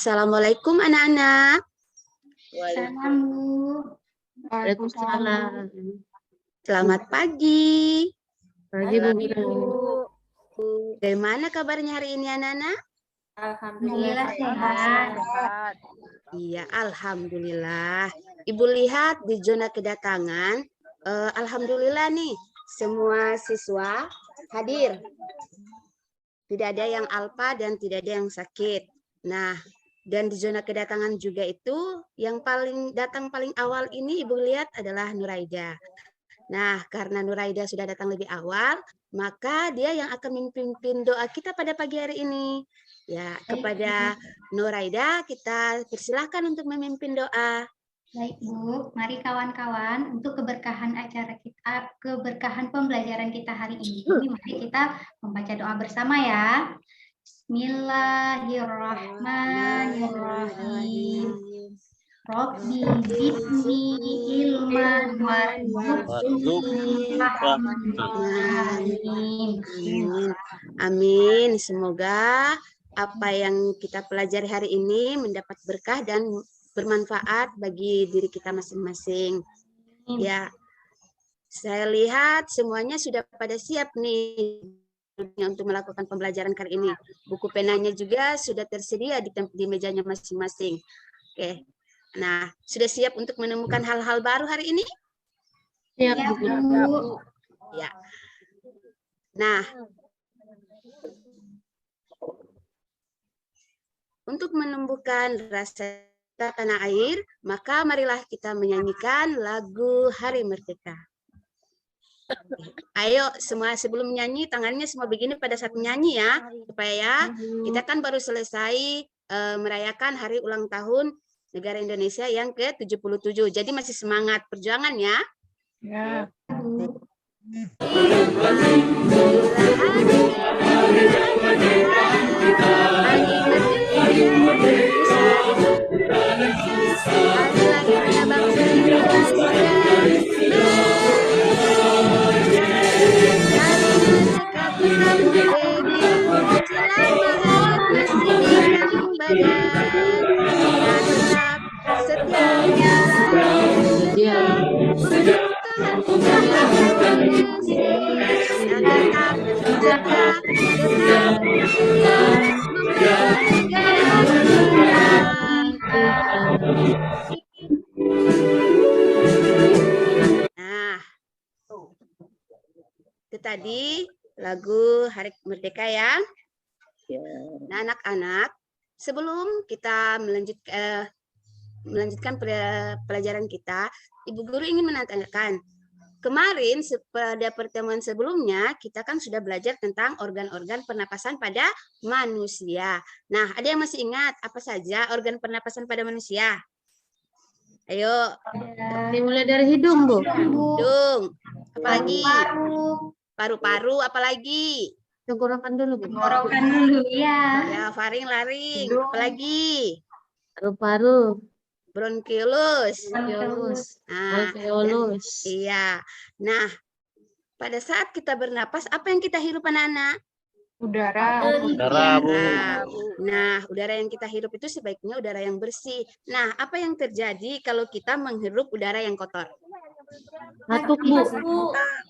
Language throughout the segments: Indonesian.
Assalamualaikum anak-anak. Salam, Bu. Waalaikumsalam. Selamat pagi. Pagi, Bu Guru. Bagaimana kabarnya hari ini anak-anak? Alhamdulillah sehat. Iya, alhamdulillah. Ibu lihat di zona kedatangan, alhamdulillah nih semua siswa hadir. Tidak ada yang alpa dan tidak ada yang sakit. Nah, dan di zona kedatangan juga itu yang datang paling awal ini Ibu lihat adalah Nuraida. Nah, karena Nuraida sudah datang lebih awal, maka dia yang akan memimpin doa kita pada pagi hari ini. Ya, kepada Nuraida kita persilahkan untuk memimpin doa. Baik, Bu. Mari kawan-kawan untuk keberkahan acara kita, keberkahan pembelajaran kita hari ini, mari kita membaca doa bersama ya. Bismillahirrahmanirrahim. Rabbi zidni ilman warzuqni rahmatan. Amin. Semoga apa yang kita pelajari hari ini mendapat berkah dan bermanfaat bagi diri kita masing-masing. Ya, saya lihat semuanya sudah pada siap nih untuk melakukan pembelajaran kali ini. Buku penanya juga sudah tersedia di mejanya masing-masing. Oke. Nah, sudah siap untuk menemukan hal-hal baru hari ini? Siap, Bu Guru. Ya. Nah, untuk menumbuhkan rasa tanah air, maka marilah kita menyanyikan lagu Hari Merdeka. Ayo semua sebelum menyanyi, tangannya semua begini pada saat menyanyi ya, supaya kita kan baru selesai merayakan hari ulang tahun negara Indonesia yang ke-77. Jadi masih semangat perjuangan ya. Ya. Nah, itu tadi lagu Hari Merdeka ya. Nah, anak-anak, sebelum kita melanjutkan pelajaran kita, Ibu Guru ingin menanyakan, kemarin pada pertemuan sebelumnya kita kan sudah belajar tentang organ-organ pernapasan pada manusia. Nah, ada yang masih ingat apa saja organ pernapasan pada manusia? Ayo. Dimulai dari hidung, Bu. Hidung. Apalagi? Paru-paru. Paru-paru, apalagi? Tenggorokan dulu, Bu. Tenggorokan dulu ya. Ya, faring-laring. Apalagi? Paru-paru. Bronkiolus. Alveolus. Nah, Alveolus. iya. Nah, pada saat kita bernapas, apa yang kita hirup anak-anak? Udara. Udara, Bu. Nah, udara yang kita hirup itu sebaiknya udara yang bersih. Nah, apa yang terjadi kalau kita menghirup udara yang kotor? Batuk, Bu.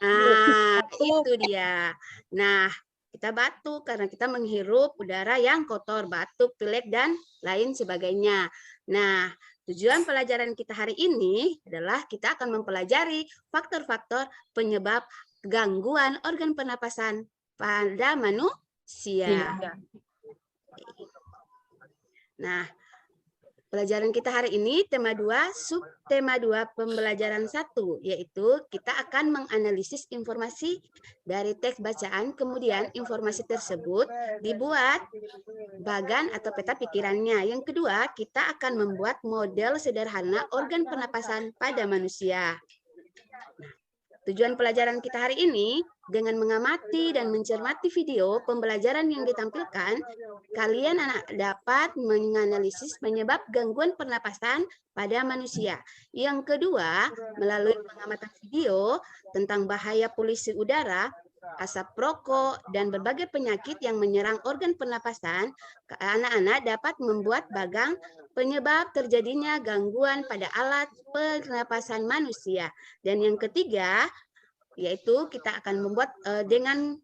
Nah, itu dia. Nah, kita batuk karena kita menghirup udara yang kotor, batuk, pilek, dan lain sebagainya. Nah, tujuan pelajaran kita hari ini adalah kita akan mempelajari faktor-faktor penyebab gangguan organ pernapasan pada manusia. Nah, pelajaran kita hari ini tema 2, subtema 2 pembelajaran 1, yaitu kita akan menganalisis informasi dari teks bacaan, kemudian informasi tersebut dibuat bagan atau peta pikirannya. Yang kedua, kita akan membuat model sederhana organ pernapasan pada manusia. Tujuan pelajaran kita hari ini, dengan mengamati dan mencermati video pembelajaran yang ditampilkan, kalian dapat menganalisis penyebab gangguan pernapasan pada manusia. Yang kedua, melalui pengamatan video tentang bahaya polusi udara, asap rokok, dan berbagai penyakit yang menyerang organ pernapasan, anak-anak dapat membuat bagang penyebab terjadinya gangguan pada alat pernapasan manusia. Dan yang ketiga, yaitu kita akan membuat dengan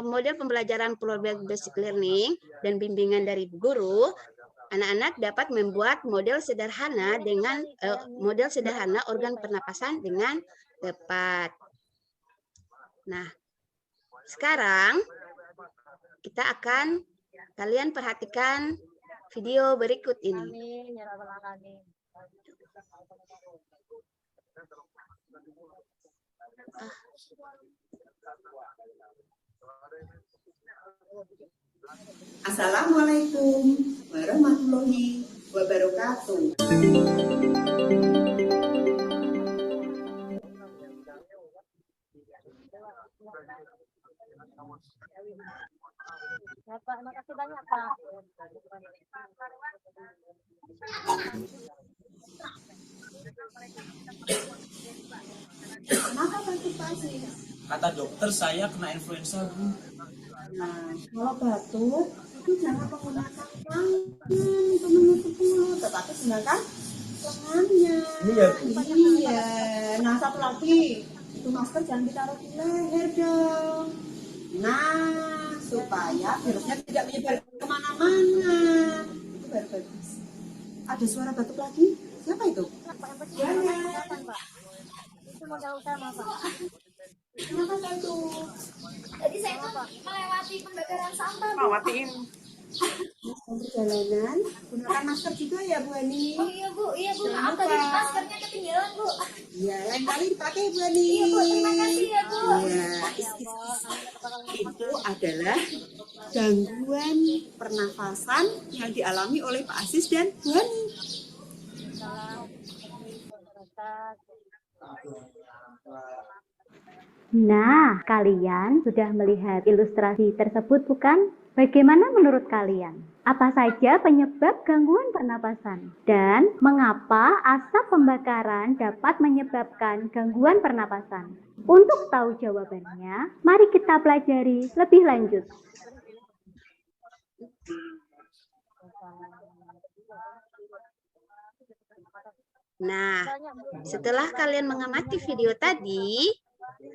model pembelajaran Project Basic Learning dan bimbingan dari guru, anak-anak dapat membuat model sederhana organ pernapasan dengan tepat. Nah, sekarang kalian perhatikan video berikut ini. Assalamualaikum warahmatullahi wabarakatuh. Pak, makasih banyak, Pak. Kenapa batuk Pak sih? Kata dokter saya kena influenza, Bu. Nah, kalau batuk itu jangan menggunakan tangan untuk menutup mulut, tetapi gunakan lengannya. Iya. Iya. Nah, satu lagi, itu masker jangan ditaruh di leher dong. Nah, supaya virusnya tidak menyebar kemana-mana. Itu baru bagus. Ada suara batuk lagi? Siapa itu? Itu modal utama, Pak. Kenapa batuk? Tadi saya tuh melewati pembakaran sampah, Bu. Perjalanan gunakan masker juga ya Bu Ani. Oh iya Bu, Jangan Tadi lupa. maskernya ketinggalan Bu. Iya, lain kali dipakai Bu Ani. Iya Bu, terima kasih ya Bu. Iya, itu adalah gangguan pernafasan yang dialami oleh Pak Aziz dan Bu Ani. Nah, kalian sudah melihat ilustrasi tersebut bukan? Bagaimana menurut kalian? Apa saja penyebab gangguan pernapasan? Dan mengapa asap pembakaran dapat menyebabkan gangguan pernapasan? Untuk tahu jawabannya, mari kita pelajari lebih lanjut. Nah, setelah kalian mengamati video tadi,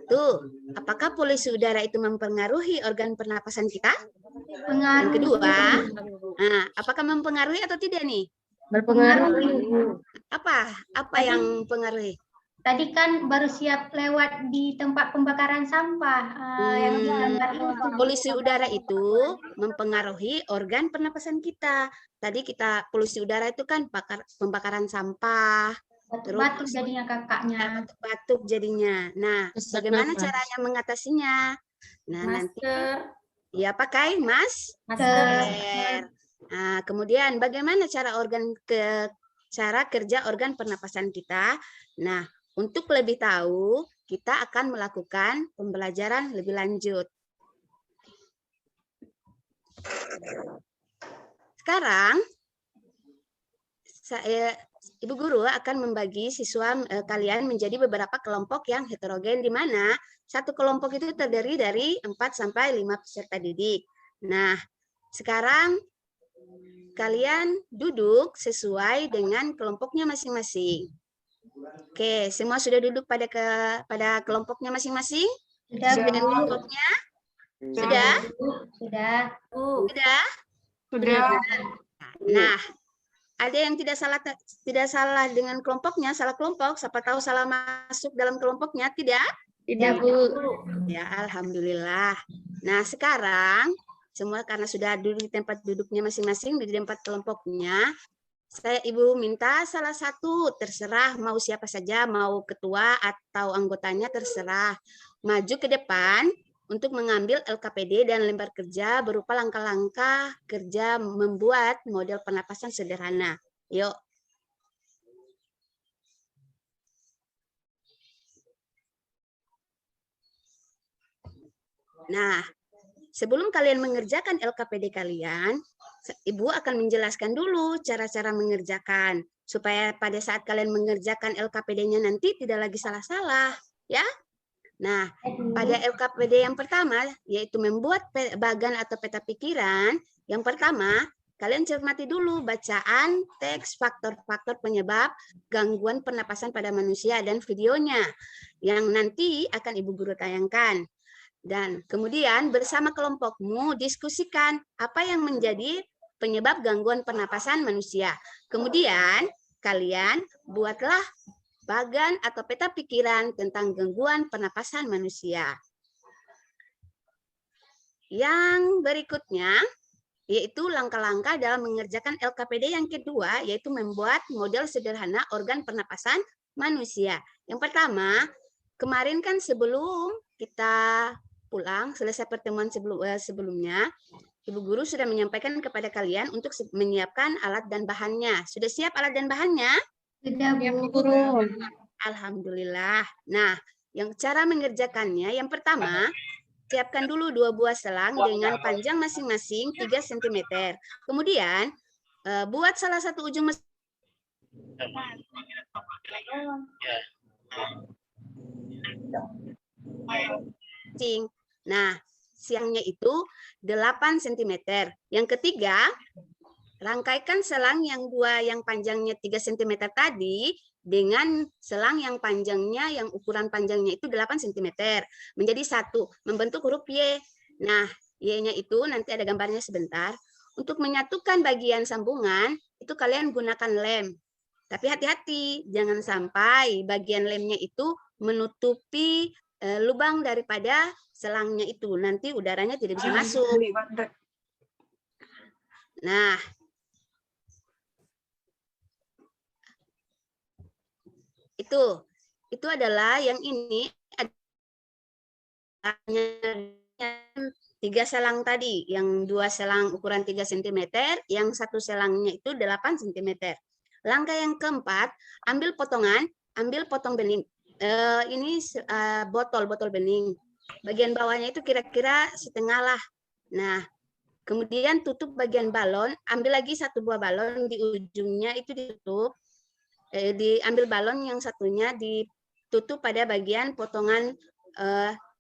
tuh, apakah polusi udara itu mempengaruhi organ pernapasan kita? Yang kedua, nah, apakah mempengaruhi atau tidak nih? Berpengaruh. Apa yang mempengaruhi? Tadi kan baru siap lewat di tempat pembakaran sampah yang di gambar itu. Polusi udara itu mempengaruhi organ pernapasan kita. Tadi polusi udara itu kan pembakaran sampah, Batuk-batuk jadinya kakaknya. batuk jadinya. Nah, Sesak bagaimana nafas. caranya mengatasinya? Nah, nanti Masker. ya pakai masker. Nah, kemudian bagaimana cara kerja organ pernapasan kita? Nah, untuk lebih tahu, kita akan melakukan pembelajaran lebih lanjut. Sekarang, Ibu Guru akan membagi siswa kalian menjadi beberapa kelompok yang heterogen, di mana satu kelompok itu terdiri dari 4 sampai 5 peserta didik. Nah, sekarang kalian duduk sesuai dengan kelompoknya masing-masing. Oke, semua sudah duduk pada kelompoknya masing-masing? Sudah, Sesuai dengan Bu. kelompoknya? Sudah? Sudah. Sudah? Nah, ada yang tidak salah dengan kelompoknya, salah kelompok, siapa tahu salah masuk dalam kelompoknya, tidak? Tidak, Bu. Ya, alhamdulillah. Nah, sekarang semua karena sudah duduk di tempat duduknya masing-masing di tempat kelompoknya, Ibu minta salah satu, terserah mau siapa saja, mau ketua atau anggotanya terserah, maju ke depan untuk mengambil LKPD dan lembar kerja berupa langkah-langkah kerja membuat model pernapasan sederhana. Yuk. Nah, sebelum kalian mengerjakan LKPD kalian, Ibu akan menjelaskan dulu cara-cara mengerjakan, supaya pada saat kalian mengerjakan LKPD-nya nanti tidak lagi salah-salah, ya. Nah, pada LKPD yang pertama, yaitu membuat bagan atau peta pikiran, yang pertama, kalian cermati dulu bacaan teks faktor-faktor penyebab gangguan pernapasan pada manusia dan videonya, yang nanti akan Ibu Guru tayangkan. Dan kemudian bersama kelompokmu diskusikan apa yang menjadi penyebab gangguan pernapasan manusia. Kemudian kalian buatlah bagan atau peta pikiran tentang gangguan pernapasan manusia. Yang berikutnya yaitu langkah-langkah dalam mengerjakan LKPD yang kedua, yaitu membuat model sederhana organ pernapasan manusia. Yang pertama, kemarin kan sebelum kita pulang, selesai pertemuan sebelumnya, Ibu Guru sudah menyampaikan kepada kalian untuk menyiapkan alat dan bahannya. Sudah siap alat dan bahannya? Sudah, Bu. Guru. Alhamdulillah. Nah, yang cara mengerjakannya, yang pertama, siapkan dulu 2 buah selang dengan panjang masing-masing 3 cm. Kemudian, buat salah satu ujung mesin. Nah, siangnya itu 8 cm. Yang ketiga, rangkaikan selang yang panjangnya 3 cm tadi dengan selang yang panjangnya, yang ukuran panjangnya itu 8 cm. Menjadi satu, membentuk huruf Y. Nah, Y-nya itu nanti ada gambarnya sebentar. Untuk menyatukan bagian sambungan, itu kalian gunakan lem. Tapi hati-hati, jangan sampai bagian lemnya itu menutupi lubang daripada selangnya itu. Nanti udaranya tidak bisa masuk. Nah, itu adalah yang ini tiga selang tadi, yang 2 selang ukuran 3 cm, yang 1 selangnya itu 8 cm. Langkah yang keempat, ambil potong bening. Ini botol bening. Bagian bawahnya itu kira-kira setengah lah. Nah, kemudian tutup bagian balon, ambil lagi 1 buah balon, di ujungnya itu ditutup. Diambil balon yang satunya ditutup pada bagian potongan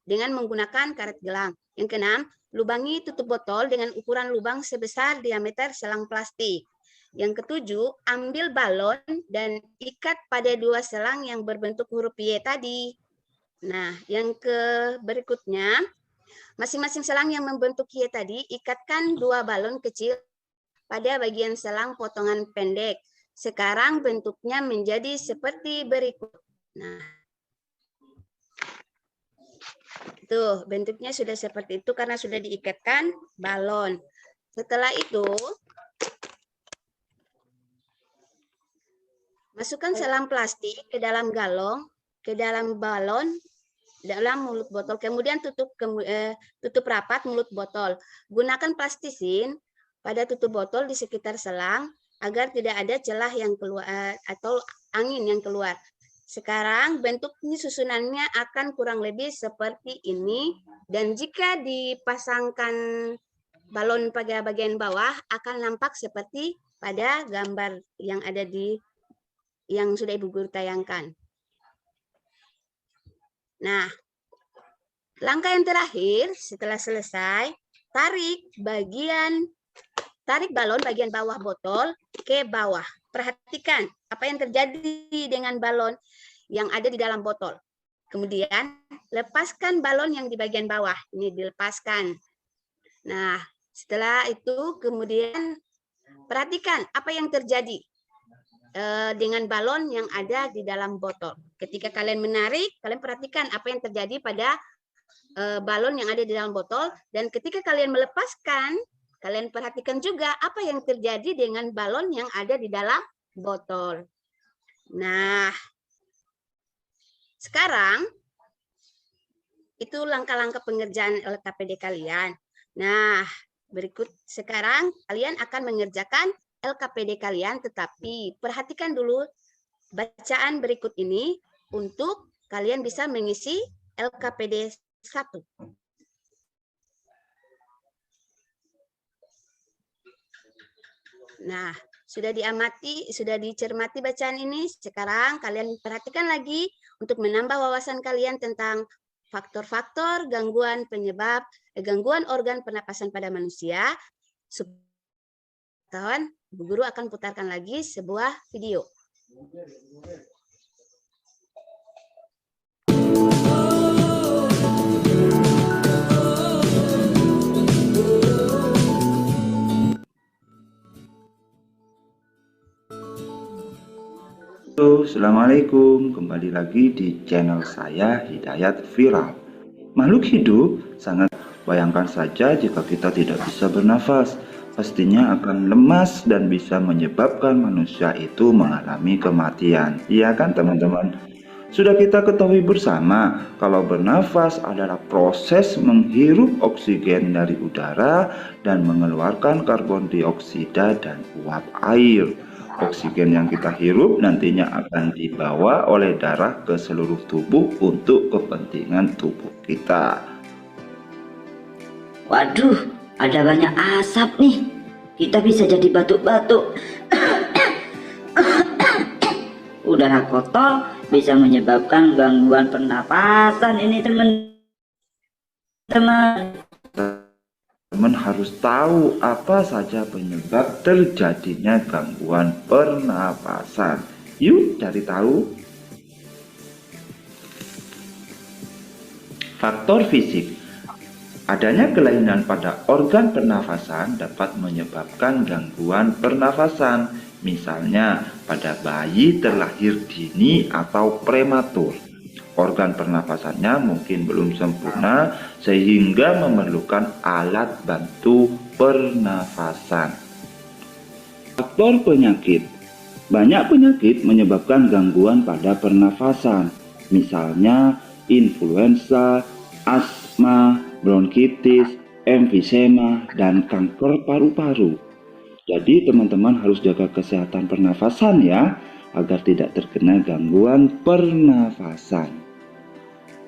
dengan menggunakan karet gelang. Yang keenam, lubangi tutup botol dengan ukuran lubang sebesar diameter selang plastik. Yang ketujuh, ambil balon dan ikat pada 2 selang yang berbentuk huruf Y tadi. Nah, yang berikutnya, masing-masing selang yang membentuk Y tadi, ikatkan 2 balon kecil pada bagian selang potongan pendek. Sekarang bentuknya menjadi seperti berikut. Nah, itu bentuknya sudah seperti itu karena sudah diikatkan balon. Setelah itu, masukkan selang plastik ke dalam galon, ke dalam balon, dalam mulut botol. Kemudian tutup rapat mulut botol. Gunakan plastisin pada tutup botol di sekitar selang agar tidak ada celah yang keluar atau angin yang keluar. Sekarang bentuk susunannya akan kurang lebih seperti ini, dan jika dipasangkan balon pada bagian bawah akan nampak seperti pada gambar yang ada yang sudah Ibu Guru tayangkan. Nah, langkah yang terakhir setelah selesai, tarik balon bagian bawah botol ke bawah. Perhatikan apa yang terjadi dengan balon yang ada di dalam botol. Kemudian lepaskan balon yang di bagian bawah. Ini dilepaskan. Nah, setelah itu kemudian perhatikan apa yang terjadi dengan balon yang ada di dalam botol. Ketika kalian menarik, kalian perhatikan apa yang terjadi pada balon yang ada di dalam botol. Dan ketika kalian melepaskan, kalian perhatikan juga apa yang terjadi dengan balon yang ada di dalam botol. Nah, sekarang itu langkah-langkah pengerjaan LKPD kalian. Nah, berikut sekarang kalian akan mengerjakan LKPD kalian, tetapi perhatikan dulu bacaan berikut ini untuk kalian bisa mengisi LKPD 1. Nah, sudah dicermati bacaan ini. Sekarang kalian perhatikan lagi untuk menambah wawasan kalian tentang faktor-faktor gangguan organ pernapasan pada manusia. Kawan, Bu Guru akan putarkan lagi sebuah video. Halo, Assalamualaikum. Kembali lagi di channel saya Hidayat Viral. Makhluk hidup sangat, bayangkan saja jika kita tidak bisa bernafas, pastinya akan lemas dan bisa menyebabkan manusia itu mengalami kematian. Iya kan teman-teman? Sudah kita ketahui bersama kalau bernafas adalah proses menghirup oksigen dari udara dan mengeluarkan karbon dioksida dan uap air. Oksigen yang kita hirup nantinya akan dibawa oleh darah ke seluruh tubuh untuk kepentingan tubuh kita. Waduh, ada banyak asap nih. Kita bisa jadi batuk-batuk. Udara kotor bisa menyebabkan gangguan pernapasan ini teman-teman. Teman harus tahu apa saja penyebab terjadinya gangguan pernapasan. Yuk cari tahu. Faktor fisik. Adanya kelainan pada organ pernafasan dapat menyebabkan gangguan pernafasan. Misalnya pada bayi terlahir dini atau prematur. Organ pernafasannya mungkin belum sempurna sehingga memerlukan alat bantu pernafasan. Faktor penyakit. Banyak penyakit menyebabkan gangguan pada pernafasan, misalnya influenza, asma, bronkitis, emfisema, dan kanker paru-paru. Jadi teman-teman harus jaga kesehatan pernafasan ya, agar tidak terkena gangguan pernafasan.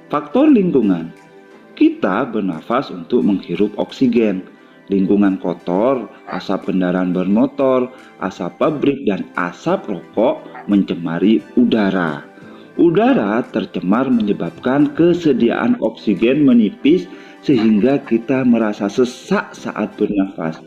Faktor lingkungan. Kita bernafas untuk menghirup oksigen. Lingkungan kotor, asap kendaraan bermotor, asap pabrik, dan asap rokok mencemari udara. Udara tercemar menyebabkan kesediaan oksigen menipis sehingga kita merasa sesak saat bernafas.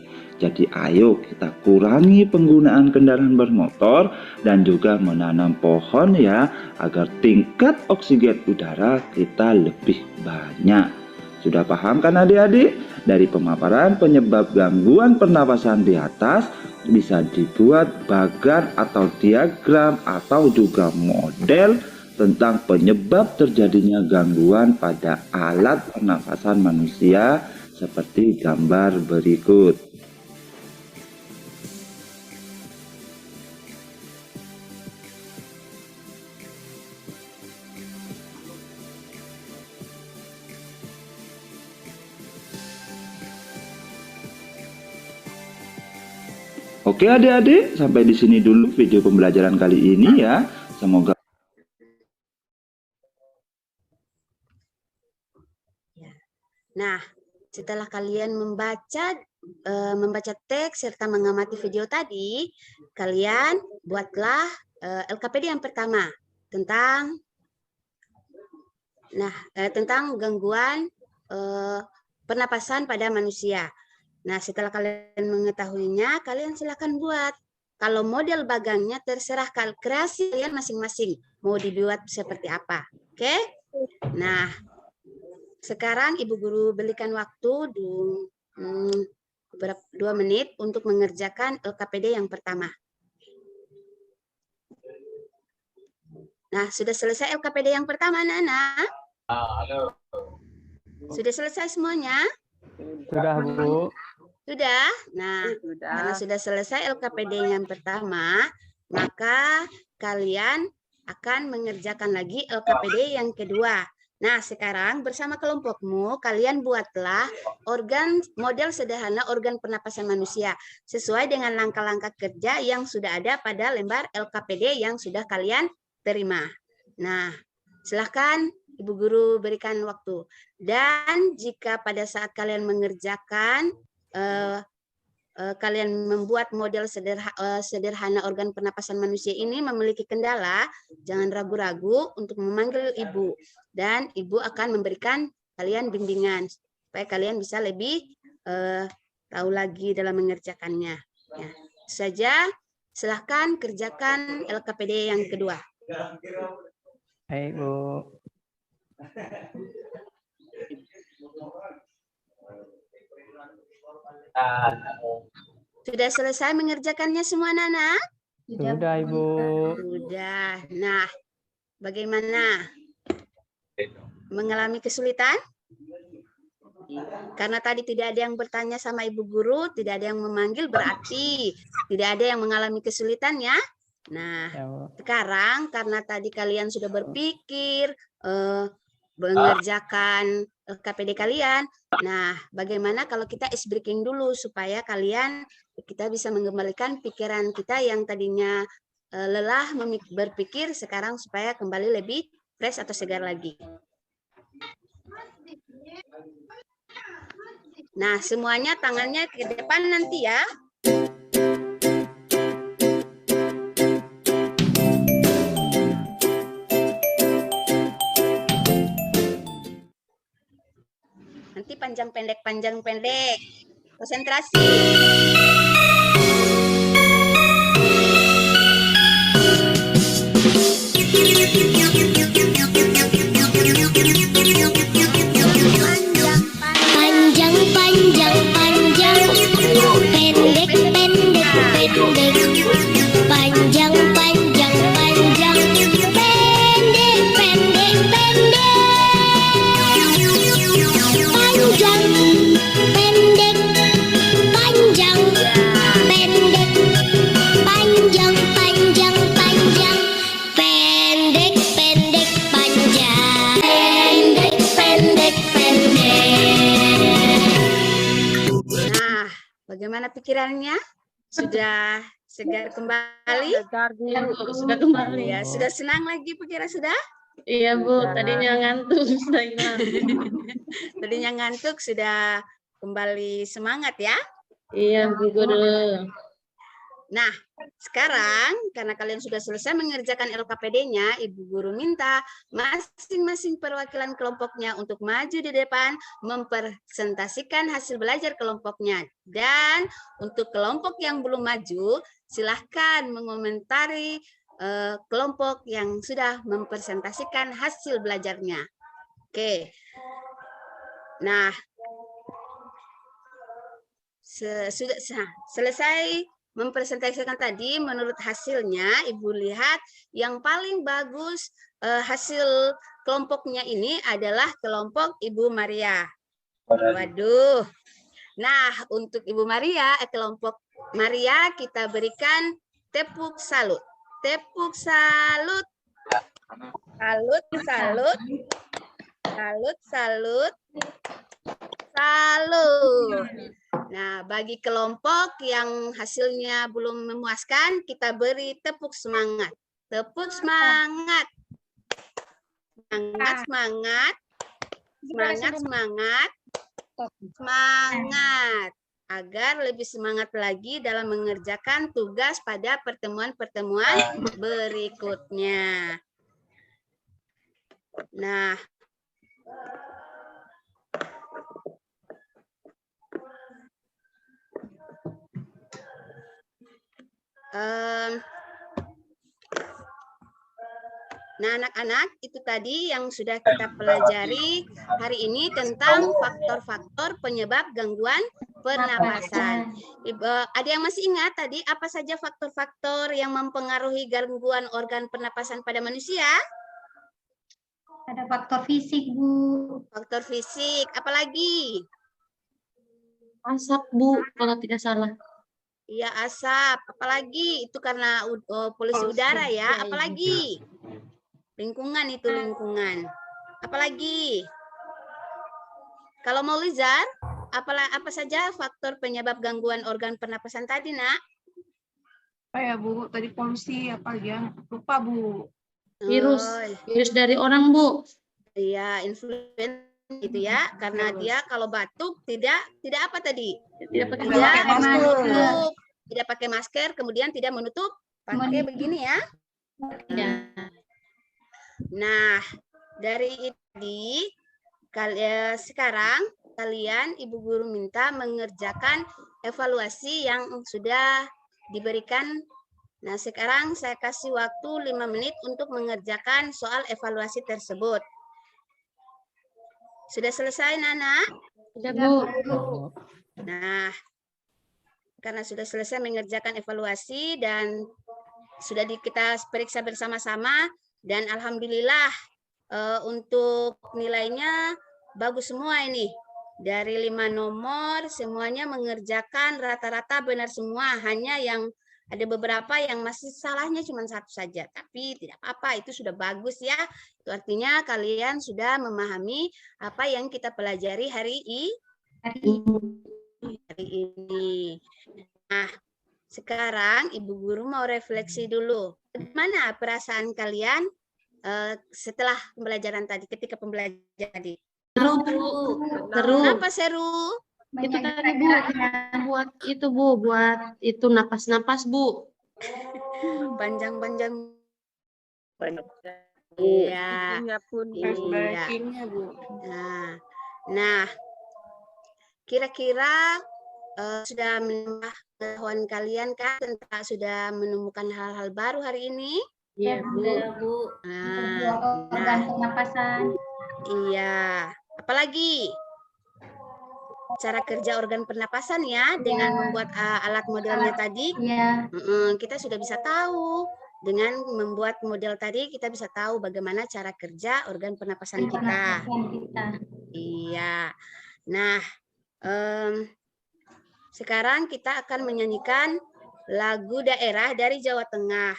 Jadi ayo kita kurangi penggunaan kendaraan bermotor dan juga menanam pohon ya, agar tingkat oksigen udara kita lebih banyak. Sudah paham kan adik-adik? Dari pemaparan penyebab gangguan pernapasan di atas bisa dibuat bagan atau diagram atau juga model tentang penyebab terjadinya gangguan pada alat pernapasan manusia seperti gambar berikut. Oke adik-adik, sampai di sini dulu video pembelajaran kali ini ya. Semoga Nah, setelah kalian membaca teks serta mengamati video tadi, kalian buatlah LKPD yang pertama tentang gangguan pernapasan pada manusia. Nah, setelah kalian mengetahuinya, kalian silakan buat. Kalau model bagangnya terserah kreasi kalian masing-masing. Mau dibuat seperti apa. Oke? Nah, sekarang Ibu Guru berikan waktu 2 menit untuk mengerjakan LKPD yang pertama. Nah, sudah selesai LKPD yang pertama, anak-anak? Sudah selesai semuanya? Sudah, Bu. Sudah? Nah, karena sudah selesai LKPD yang pertama, maka kalian akan mengerjakan lagi LKPD yang kedua. Nah, sekarang bersama kelompokmu, kalian buatlah model sederhana organ pernapasan manusia sesuai dengan langkah-langkah kerja yang sudah ada pada lembar LKPD yang sudah kalian terima. Nah, silahkan Ibu Guru berikan waktu. Dan jika pada saat kalian mengerjakan kalian membuat model sederhana organ pernapasan manusia ini memiliki kendala, jangan ragu-ragu untuk memanggil ibu. Dan ibu akan memberikan kalian bimbingan supaya kalian bisa lebih tahu lagi dalam mengerjakannya. Ya, saja silahkan kerjakan LKPD yang kedua. Baik, Bu. Sudah selesai mengerjakannya semua, Nana? Sudah, Ibu. Sudah. Nah, bagaimana? Mengalami kesulitan? Karena tadi tidak ada yang bertanya sama ibu guru, tidak ada yang memanggil, berarti tidak ada yang mengalami kesulitan ya. Nah, sekarang karena tadi kalian sudah berpikir mengerjakan KPD kalian, nah bagaimana kalau kita ice breaking dulu supaya kita bisa mengembalikan pikiran kita yang tadinya lelah berpikir, sekarang supaya kembali lebih fresh atau segar lagi. Nah, semuanya tangannya ke depan nanti ya. Nanti panjang pendek. Konsentrasi. Bagaimana pikirannya? Sudah segar kembali? Sudah kembali. Ya, sudah senang lagi pikiran sudah? Iya, Bu. Tadinya ngantuk, sudah hilang. Tadinya ngantuk, sudah kembali semangat ya? Iya, Bu Guru. Nah, sekarang karena kalian sudah selesai mengerjakan LKPD-nya, Ibu Guru minta masing-masing perwakilan kelompoknya untuk maju di depan mempresentasikan hasil belajar kelompoknya. Dan untuk kelompok yang belum maju, silahkan mengomentari kelompok yang sudah mempresentasikan hasil belajarnya. Oke. Nah, sudah selesai mempresentasikan tadi, menurut hasilnya Ibu lihat yang paling bagus hasil kelompoknya ini adalah kelompok Ibu Maria. Waduh. Nah, untuk Ibu Maria, kelompok Maria kita berikan tepuk salut. Tepuk salut. Salut, salut. Salut, salut. Salut. Nah, bagi kelompok yang hasilnya belum memuaskan, kita beri tepuk semangat. Tepuk semangat. Semangat, semangat. Semangat, semangat. Semangat. Agar lebih semangat lagi dalam mengerjakan tugas pada pertemuan-pertemuan berikutnya. Nah, nah, anak-anak, itu tadi yang sudah kita pelajari hari ini tentang faktor-faktor penyebab gangguan pernapasan. Ada yang masih ingat tadi apa saja faktor-faktor yang mempengaruhi gangguan organ pernapasan pada manusia? Ada faktor fisik, Bu. Faktor fisik, apalagi? Asap, Bu, kalau tidak salah. Iya, asap. Apalagi? Itu karena polusi udara ya. Apalagi? Lingkungan itu, lingkungan. Apalagi? Kalau mau Lizar, apa saja faktor penyebab gangguan organ pernapasan tadi, Nak? Apa ya, Bu? Tadi polusi, apa ya? Lupa, Bu. Virus dari orang, Bu. Iya, influenza gitu ya, karena dia kalau batuk tidak apa tadi? Tidak pakai menutup, tidak pakai masker, kemudian tidak menutup pakai begini ya. Nah, dari ini sekarang kalian Ibu Guru minta mengerjakan evaluasi yang sudah diberikan. Nah, sekarang saya kasih waktu 5 menit untuk mengerjakan soal evaluasi tersebut. Sudah selesai, Nana? Sudah, Bu. Nah, karena sudah selesai mengerjakan evaluasi dan sudah kita periksa bersama-sama, dan alhamdulillah untuk nilainya bagus semua ini. Dari 5 nomor semuanya mengerjakan rata-rata benar semua, hanya yang ada beberapa yang masih salahnya cuma 1 saja, tapi tidak apa-apa, itu sudah bagus ya. Itu artinya kalian sudah memahami apa yang kita pelajari hari ini. Nah, sekarang Ibu Guru mau refleksi dulu. Bagaimana perasaan kalian setelah pembelajaran tadi, ketika pembelajaran tadi? Seru, Bu. Seru. Kenapa seru? Itu tadi, Bu, buat itu, Bu, buat itu napas-napas, Bu. Panjang-panjang. Iya. Backingnya, Bu. Nah, kira-kira sudah menambah pengetahuan kalian kan, tentang sudah menemukan hal-hal baru hari ini? Iya, Bu. Organ pernapasan. Iya. Apalagi? Cara kerja organ pernapasan ya, dengan membuat alat modelnya tadi. Kita sudah bisa tahu. Dengan membuat model tadi, kita bisa tahu bagaimana cara kerja organ pernapasan kita. Iya. Nah, sekarang kita akan menyanyikan lagu daerah dari Jawa Tengah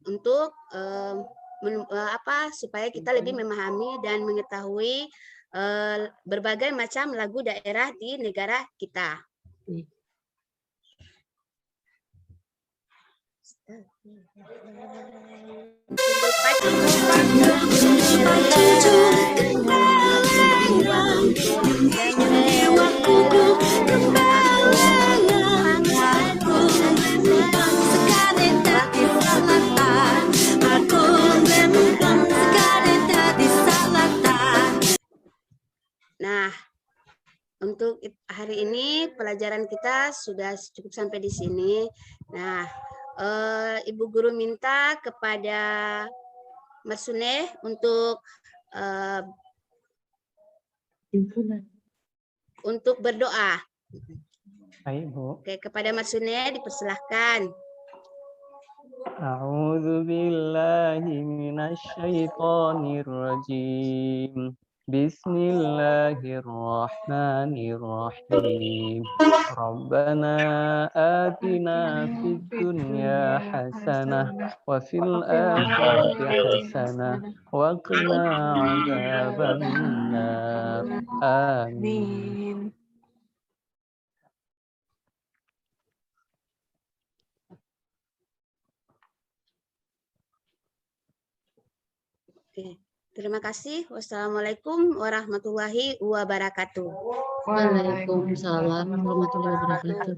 untuk supaya kita lebih memahami dan mengetahui berbagai macam lagu daerah di negara kita. Nah, untuk hari ini pelajaran kita sudah cukup sampai di sini. Nah, Ibu Guru minta kepada Mas Suneh untuk berdoa. Baik, Bu. Oke, kepada Mas Suneh dipersilahkan. A'udzu billahi minasy syaithanir rajim. Bismillahirrahmanirrahim. Rabbana atina fid dunya hasanah wa fil akhirati hasanah wa qina adzabannar. Amin. Oke. Terima kasih. Wassalamualaikum warahmatullahi wabarakatuh. Waalaikumsalam warahmatullahi wabarakatuh.